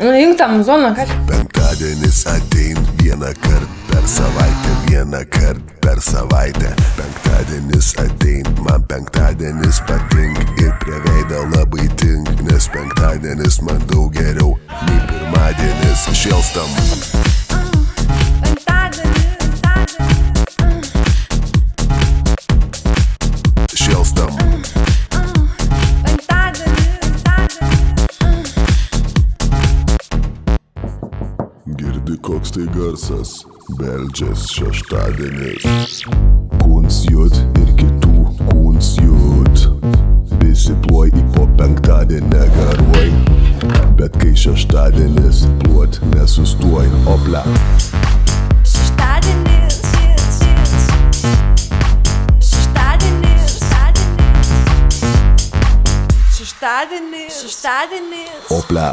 Įjung tą muzoną, ką čia? Penktadienis atein vieną kart per savaitę, vieną kart per savaitę. Penktadienis atein, man penktadienis patink ir prie veido labai tink, nes penktadienis man daug geriau nei pirmadienis. Šėlstam. Šėlstam. Girdi koks tai garsas, beldžias šeštadienis. Kūns jud ir kitų kūns jud. Visi ploj į po penktadienę garuoj, bet kai šeštadienis plot nesustuoj. Opla. Šeštadienis. Opla.